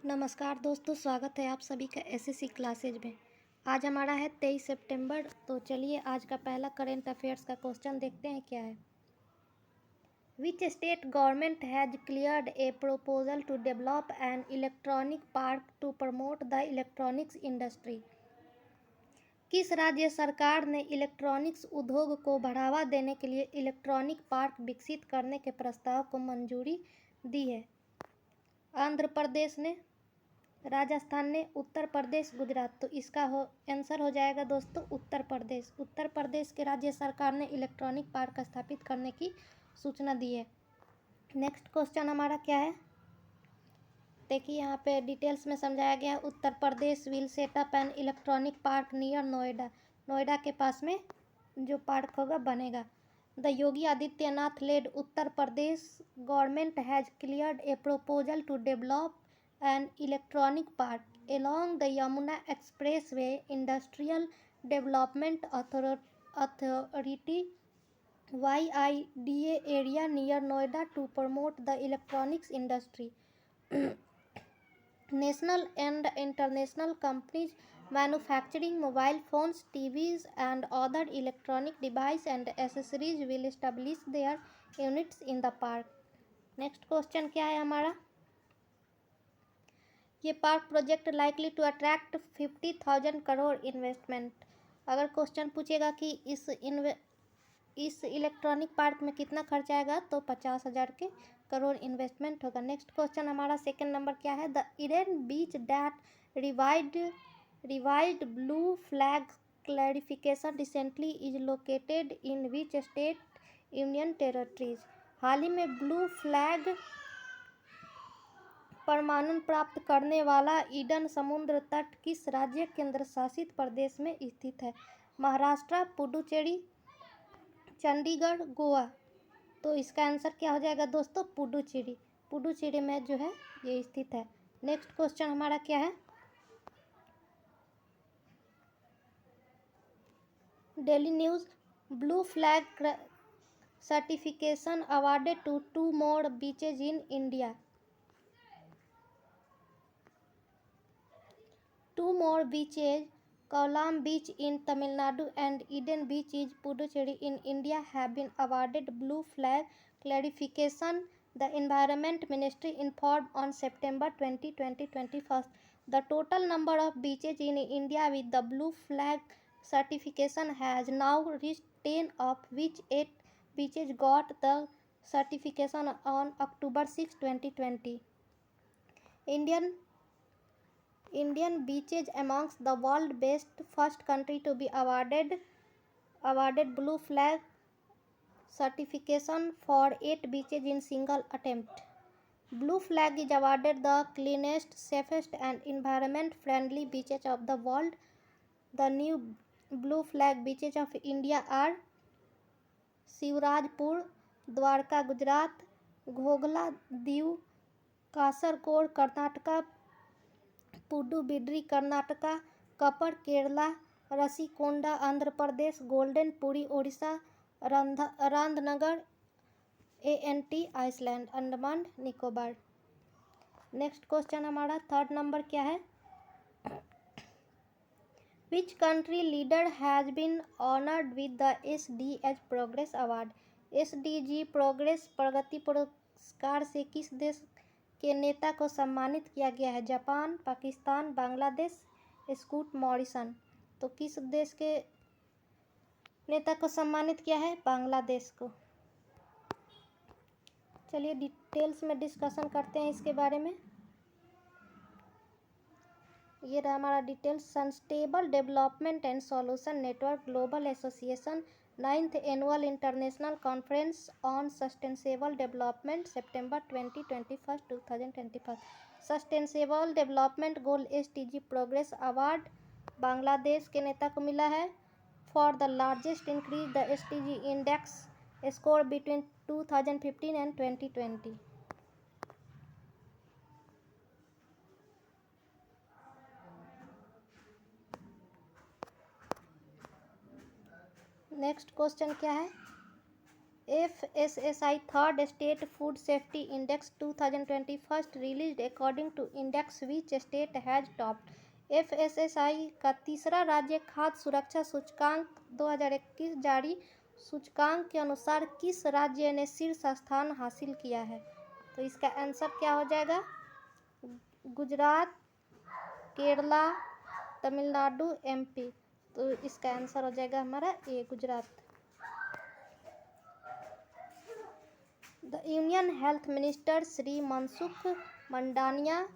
नमस्कार दोस्तों, स्वागत है आप सभी का एसएससी क्लासेज में। आज हमारा है 23 सितंबर। तो चलिए आज का पहला करंट अफेयर्स का क्वेश्चन देखते हैं क्या है। Which state government has cleared a proposal to develop an electronic park to promote the electronics industry. किस राज्य सरकार ने इलेक्ट्रॉनिक्स उद्योग को बढ़ावा देने के लिए इलेक्ट्रॉनिक पार्क विकसित करने के प्रस्ताव को मंजूरी दी है? आंध्र प्रदेश ने, राजस्थान ने, उत्तर प्रदेश, गुजरात। तो इसका आंसर हो जाएगा दोस्तों उत्तर प्रदेश। उत्तर प्रदेश के राज्य सरकार ने इलेक्ट्रॉनिक पार्क स्थापित करने की सूचना दी है। नेक्स्ट क्वेश्चन हमारा क्या है, देखिए यहाँ पे डिटेल्स में समझाया गया है। Uttar Pradesh will set up an electronic park near Noida. Noida के पास में जो पार्क होगा बनेगा। The Yogi Adityanath led Uttar Pradesh government has cleared a proposal to develop an electronic park along the Yamuna Expressway Industrial Development Authority YIDA area near Noida to promote the electronics industry. National and international companies manufacturing mobile phones, TVs and other electronic devices and accessories will establish their units in the park. Next question क्या है हमारा, ये park project likely to attract 50,000 crore investment. अगर question पूछेगा कि इस electronic park में कितना खर्च आएगा तो 50,000 के करोड़ इन्वेस्टमेंट होगा। नेक्स्ट क्वेश्चन हमारा सेकंड नंबर क्या है, the Eden beach that revised blue flag clarification recently is located in which state union territories. हाल ही में ब्लू फ्लैग प्रमाणन प्राप्त करने वाला ईडन समुद्र तट किस राज्य केंद्र शासित प्रदेश में स्थित है? महाराष्ट्र, पुडुचेरी, चंडीगढ़, गोवा। तो इसका आंसर क्या हो जाएगा दोस्तों पुडुचेरी। पुडुचेरी में जो है ये स्थित है। नेक्स्ट क्वेश्चन हमारा क्या है, daily news blue flag certification awarded to 2 more beaches in India. 2 more beaches, Kolam Beach in Tamil Nadu and Eden Beach in Puducherry in India, have been awarded Blue Flag clarification, the Environment Ministry informed on September 20, 2021. The total number of beaches in India with the Blue Flag certification has now reached 10, of which 8 beaches got the certification on October 6, 2020. Indian beaches amongst the world best first country to be awarded Blue Flag certification for 8 beaches in single attempt. Blue Flag is awarded the cleanest, safest and environment friendly beaches of the world. The new Blue Flag beaches of India are Shivrajpur, Dwarka Gujarat, Ghoghla Diu, Kasarkod Karnataka, Padubidri Karnataka, Kappad Kerala, Rushikonda Andhra Pradesh, golden Puri Odisha, Radhanagar ANT island Andaman Nicobar. Next question हमारा third number क्या है, which country leader has been honoured with the SDG progress award. SDG progress प्रगति पुरस्कार से किस देश के नेता को सम्मानित किया गया है? Japan, Pakistan, Bangladesh, scoot Morrison. तो किस देश के नेता को सम्मानित किया है? बांग्लादेश को। चलिए डिटेल्स में डिस्कशन करते हैं इसके बारे में। ये रहा हमारा details. Sustainable development and solution network global association 9th annual international conference on sustainable development September 2021 2021। Sustainable development goal SDG progress award Bangladesh के नेता को मिला है for the largest increase the SDG index score between 2015 and 2020। Next question क्या है, FSSI Third State Food Safety Index 2021 released according to index which state has topped. FSSI का तीसरा राज्य खाद्य सुरक्षा सूचकांक 2021 जारी सूचकांक के अनुसार किस राज्य ने शीर्ष स्थान हासिल किया है? तो इसका आंसर क्या हो जाएगा? गुजरात, केरला, तमिलनाडु, MP। तो इसका आंसर हो जाएगा हमारा A, Gujarat. The union health minister Shri Mansukh Mandaviya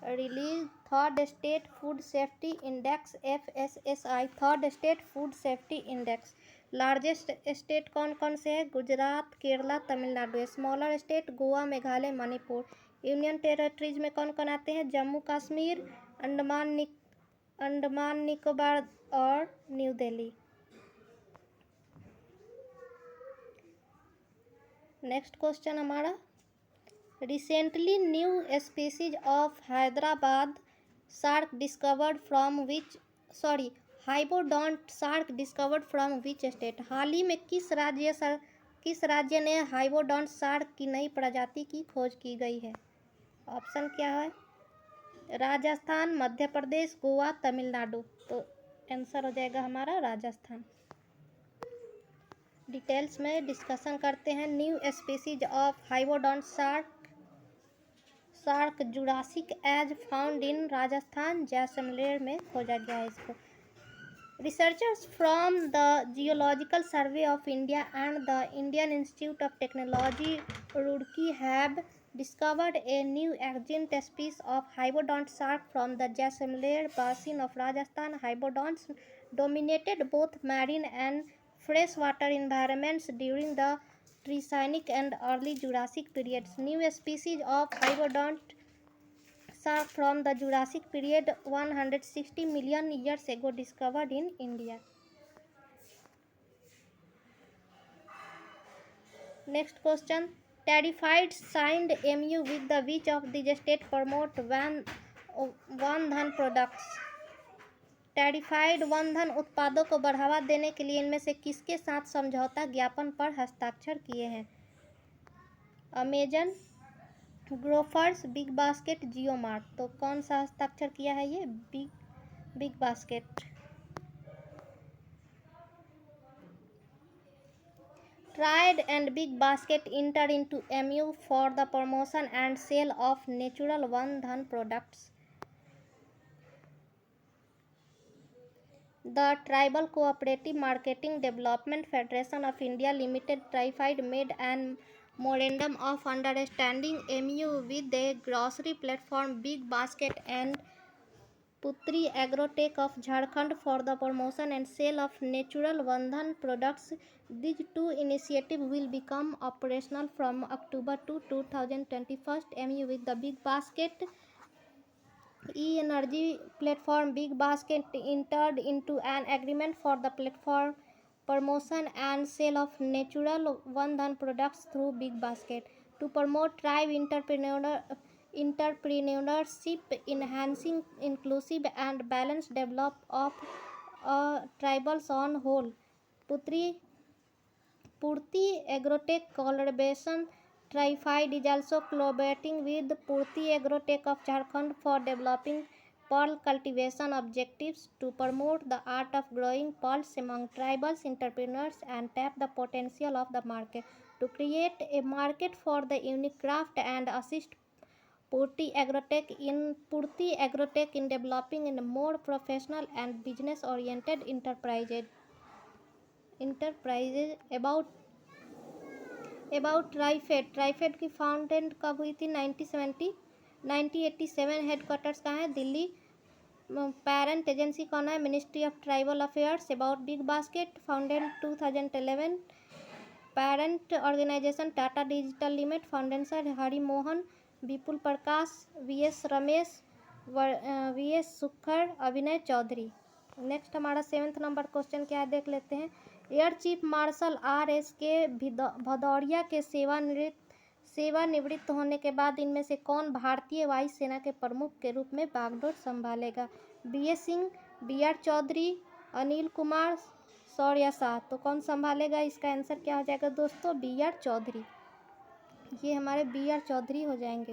release third state food safety index FSSI third state food safety index. Largest state कौन कौन से हैं? Gujarat, Kerala, Tamil Nadu. Smaller state Goa, Meghalaya, Manipur. Union territories में कौन कौन आते हैं? जम्मू कश्मीर, अंडमान निकोबार और न्यू दिल्ली। नेक्स्ट क्वेश्चन हमारा, रिसेंटली न्यू स्पीसीज ऑफ हैदराबाद shark discovered from which hybodont shark discovered from which state? हाल ही में किस राज्य ने हाइबोडोंट शार्क की नई प्रजाति की खोज की गई है? ऑप्शन क्या है? राजस्थान, मध्य प्रदेश, गोवा, तमिलनाडु। तो आंसर हो जाएगा हमारा राजस्थान। डिटेल्स में डिस्कशन करते हैं। New species of hybodont shark Jurassic age found in Rajasthan, Jaisalmer में खोजा गया है इसको। Researchers from the Geological Survey of India and the Indian Institute of Technology Roorkee have discovered a new extinct species of Hypodont shark from the Jaisalmer basin of Rajasthan. Hypodonts dominated both marine and freshwater environments during the Triassic and early Jurassic periods. New species of Hypodont shark from the Jurassic period 160 million years ago discovered in India. Next question. Terrified signed MU with the which of the state promote Van Dhan products? टेरिफाइड वन-धन उत्पादों को बढ़ावा देने के लिए इनमें से किसके साथ समझौता ज्ञापन पर हस्ताक्षर किए हैं? अमेजन, ग्रोफर्स, बिग बास्केट, जियो मार्ट। तो कौन सा हस्ताक्षर किया है ये? Big basket. Trade and Big Basket enter into MU for the promotion and sale of natural one-dhan products. The Tribal Cooperative Marketing Development Federation of India Limited Trified made an memorandum of understanding MU with the grocery platform Big Basket and Putri Agrotech of Jharkhand for the promotion and sale of natural one-dhan products. These two initiatives will become operational from October 2, 2021. MU with the Big Basket e-energy platform Big Basket entered into an agreement for the platform promotion and sale of natural one-dhan products through Big Basket to promote tribe entrepreneurship, enhancing inclusive and balanced development of tribals on whole. Purti Agrotech collaboration. Trified is also collaborating with Purti Agrotech of Jharkhand for developing pearl cultivation objectives to promote the art of growing pearls among tribal entrepreneurs and tap the potential of the market to create a market for the unique craft and assist Purti Agrotech in developing in a more professional and business-oriented enterprises. About TRIFED की founded कब हुई थी? 1987। Headquarters कहाँ है? Delhi. Parent agency कौन है? Ministry of tribal affairs. About big basket founded 2011। Parent organisation Tata digital limited. Foundation Hari Mohan, Vipul Prakash, VS Ramesh, VS Sukhar, अभिनय Chaudhary. Next हमारा 7th नंबर क्वेश्चन क्या है देख लेते हैं। Air chief marshal RSK Bhadauria के सेवानिवृत्त होने के बाद इनमें से कौन भारतीय वायुसेना के प्रमुख के रूप में बागडोर संभालेगा? BS सिंह, BR चौधरी, अनिल कुमार, शौर्य शाह। तो कौन संभालेगा? इसका आंसर क्या हो जाएगा दोस्तों? B R Chaudhary. ये हमारे बी आर चौधरी हो जाएंगे।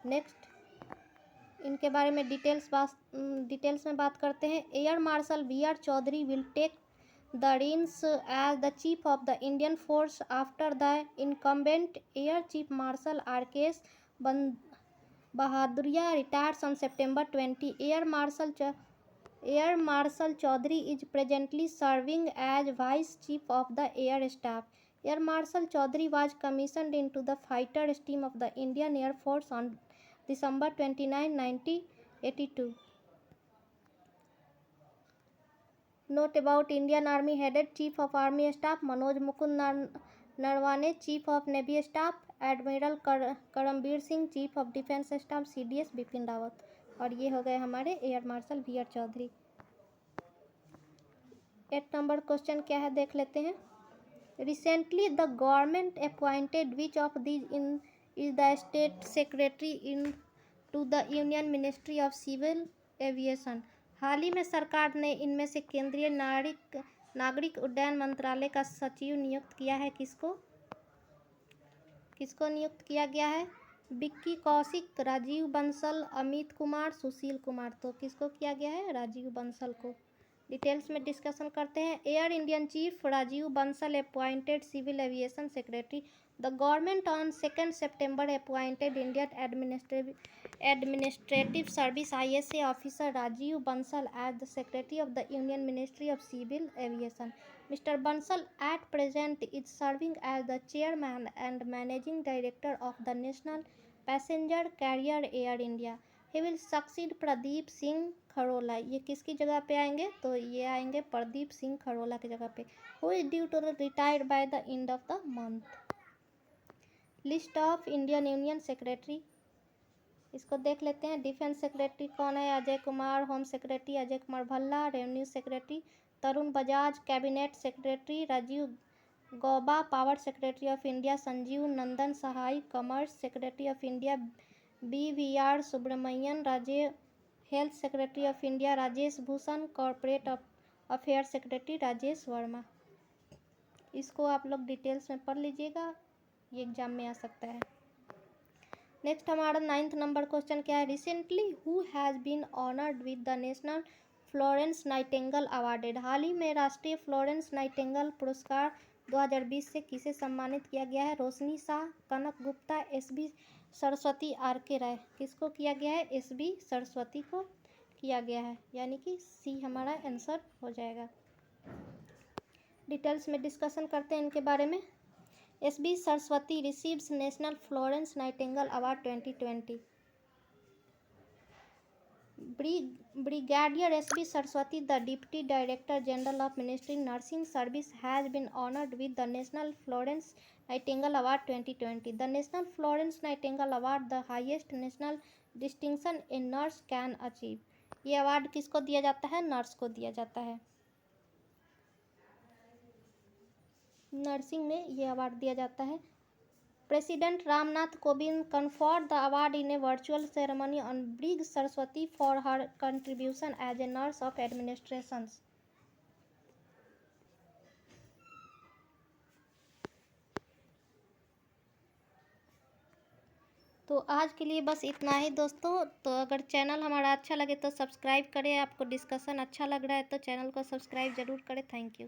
नेक्स्ट इनके बारे में डिटेल्स में बात करते हैं। Air marshal B R Chaudhary will take the reins as the chief of the Indian force after the incumbent Air Chief Marshal R.K.S. Bahaduria retires on September 20. Air Marshal Chaudhary is presently serving as Vice Chief of the Air Staff. Air Marshal Chaudhary was commissioned into the fighter stream of the Indian Air Force on December 29, 1982. Note about Indian Army headed Chief of Army Staff Manoj Mukund Narwane, Chief of Navy Staff Admiral Karambir Singh, Chief of Defence Staff CDS Bipin Rawat. और ये हो गए हमारे air marshal B R Chaudhary. 8 number question क्या है देख लेते हैं। Recently the government appointed which of these is the state secretary to the Union Ministry of Civil Aviation। हाल ही में सरकार ने इनमें से केंद्रीय नागरिक उड्डयन मंत्रालय का सचिव नियुक्त किया है। किसको नियुक्त किया गया है? विक्की कौशिक, राजीव बंसल, अमित कुमार, सुशील कुमार। तो किसको किया गया है? राजीव बंसल को। डिटेल्स में डिस्कशन करते हैं। Air Indian chief Rajiv Bansal appointed civil aviation secretary. The government on 2 September appointed Indian administrative service ISA officer Rajiv Bansal as the secretary of the union ministry of civil aviation. Mr. Bansal at present is serving as the chairman and managing director of the National Passenger Carrier Air India. He will succeed Pradeep Singh Kharola. ये किसकी जगह पे आएंगे? तो ये आएंगे प्रदीप सिंह खरोला की जगह पे। Who is due to retire by the end of the month. List of Indian union secretary इसको देख लेते हैं। डिफेंस सेक्रेटरी कौन है? Ajay Kumar. Home secretary Ajay Kumar Bhalla. Revenue secretary Tarun Bajaj. Cabinet secretary Rajiv Gauba. Power secretary of India Sanjeev Nandan Sahai. Commerce secretary of India BVR Subrahmanyam. Health secretary of India Rajesh Bhushan. Corporate affair secretary Rajesh Verma. इसको आप लोग details में पढ़ लीजिएगा, ये एग्जाम में आ सकता है। नेक्स्ट हमारा 9th नंबर क्वेश्चन क्या है। Recently who has been honoured with the national Florence Nightingale awarded. हाल ही में राष्ट्रीय फ्लोरेंस नाइटिंगेल पुरस्कार 2020 से किसे सम्मानित किया गया है? रोशनी शाह, कनक गुप्ता, SB सरस्वती, RK राय। किसको किया गया है? SB सरस्वती को किया गया है, यानी कि सी हमारा आंसर हो जाएगा। डिटेल्स में डिस्कशन करते हैं इनके बारे में। SB Saraswati receives national Florence Nightingale award 2020। Brigadier SB Saraswati, the Deputy Director General of Ministry Nursing Service, has been honored with the National Florence Nightingale Award 2020. The National Florence Nightingale Award, the highest national distinction a nurse can achieve. ये award किसको दिया जाता है? Nurse को दिया जाता है। Nursing में ये अवार्ड दिया जाता है। President Ramnath Kovind conferred the award in a virtual ceremony on Brig Saraswati for her contribution as a nurse of administrations. तो आज के लिए बस इतना ही दोस्तों। तो अगर चैनल हमारा अच्छा लगे तो सब्सक्राइब करें। आपको डिस्कशन अच्छा लग रहा है तो चैनल को सब्सक्राइब ज़रूर करें। Thank you.